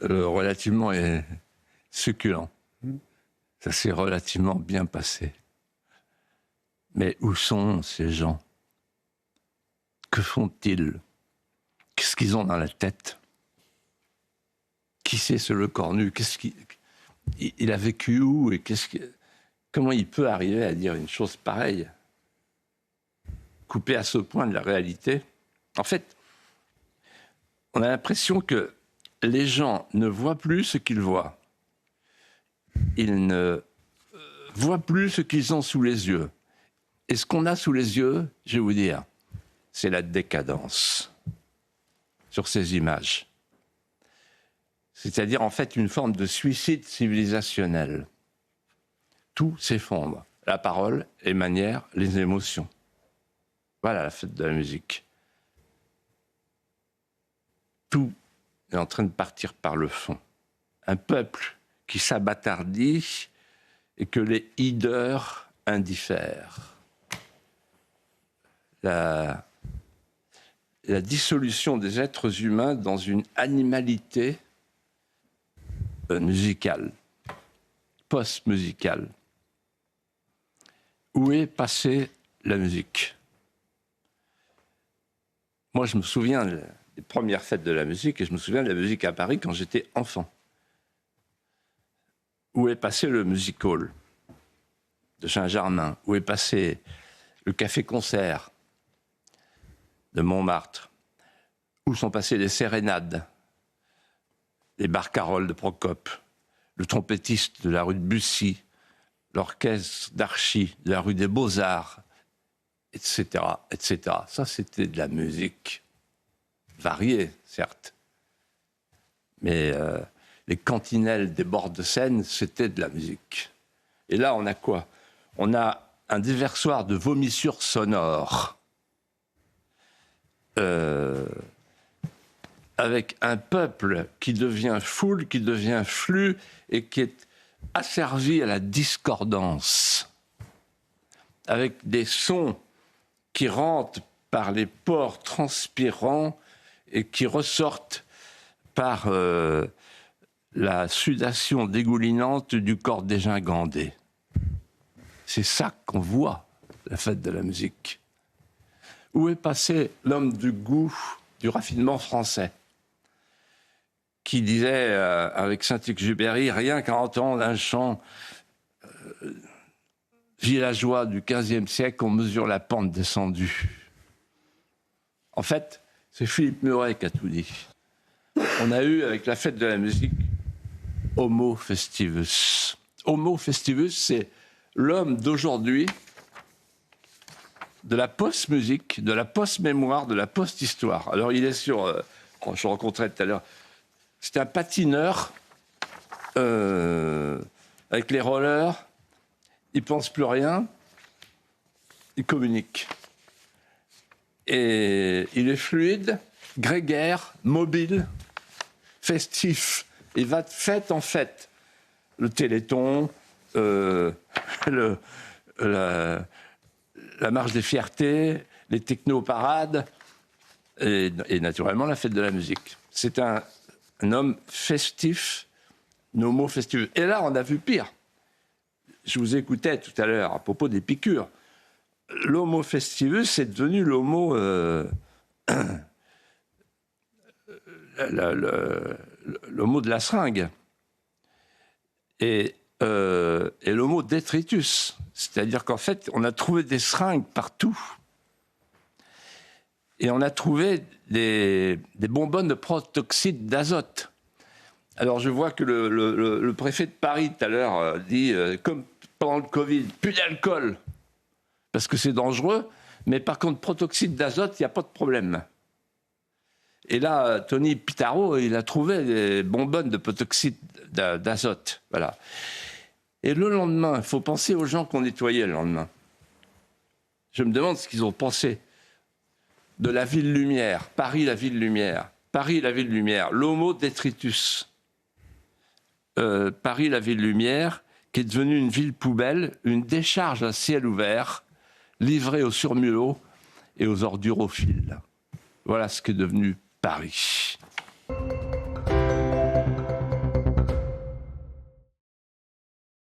relativement succulent. Ça s'est relativement bien passé. Mais où sont ces gens? Que font-ils? Qu'est-ce qu'ils ont dans la tête? Qui c'est ce Le Cornu? Il a vécu où et comment il peut arriver à dire une chose pareille? Coupé à ce point de la réalité. En fait, on a l'impression que les gens ne voient plus ce qu'ils voient. Ils ne voient plus ce qu'ils ont sous les yeux. Et ce qu'on a sous les yeux, je vais vous dire, c'est la décadence sur ces images. C'est-à-dire, en fait, une forme de suicide civilisationnel. Tout s'effondre. La parole, les manières, les émotions. Voilà la fête de la musique. Tout est en train de partir par le fond. Un peuple qui s'abâtardit et que les hideurs indiffèrent. La dissolution des êtres humains dans une animalité musicale, post-musicale. Où est passée la musique? Moi, je me souviens des premières fêtes de la musique et je me souviens de la musique à Paris quand j'étais enfant. Où est passé le music hall de Saint-Germain? Où est passé le café-concert de Montmartre? Où sont passées les sérénades, les barcarolles de Procope, le trompettiste de la rue de Bussy, l'orchestre d'Archy de la rue des Beaux-Arts, etc., etc. Ça, c'était de la musique variée, certes. Mais les cantinelles des bords de Seine, c'était de la musique. Et là, on a quoi? On a un déversoir de vomissures sonores. Avec un peuple qui devient foule, qui devient flux et qui est asservi à la discordance, avec des sons qui rentrent par les pores transpirants et qui ressortent par la sudation dégoulinante du corps dégingandé. C'est ça qu'on voit, la fête de la musique. Où est passé l'homme du goût, du raffinement français, qui disait avec Saint-Exupéry, rien qu'à entendre un chant villageois du XVe siècle, on mesure la pente descendue. En fait, c'est Philippe Muret qui a tout dit. On a eu, avec la fête de la musique, Homo festivus. Homo festivus, c'est l'homme d'aujourd'hui, de la post-musique, de la post-mémoire, de la post-histoire. Alors, il est sur... je rencontrais tout à l'heure... C'était un patineur avec les rollers. Il ne pense plus rien. Il communique. Et il est fluide, grégaire, mobile, festif. Il va de fête en fête. Le Téléthon, la marche des fiertés, les technoparades et naturellement la fête de la musique. C'est un homme festif, homo festivus. Et là, on a vu pire. Je vous écoutais tout à l'heure à propos des piqûres. L'homo festivus, c'est devenu l'homo... l'homo de la seringue. Et l'homo détritus. C'est-à-dire qu'en fait, on a trouvé des seringues partout. Et on a trouvé des bonbonnes de protoxyde d'azote. Alors je vois que le préfet de Paris tout à l'heure dit, comme pendant le Covid, plus d'alcool, parce que c'est dangereux, mais par contre protoxyde d'azote, il n'y a pas de problème. Et là, Tony Pitaro, il a trouvé des bonbonnes de protoxyde d'azote. Voilà. Et le lendemain, il faut penser aux gens qu'on nettoyait le lendemain. Je me demande ce qu'ils ont pensé de la ville lumière, Paris, la ville lumière. Paris, la ville lumière, l'homo détritus. Paris, la ville lumière, qui est devenue une ville poubelle, une décharge à ciel ouvert, livrée aux surmulots et aux ordurophiles. Voilà ce qu'est devenu Paris.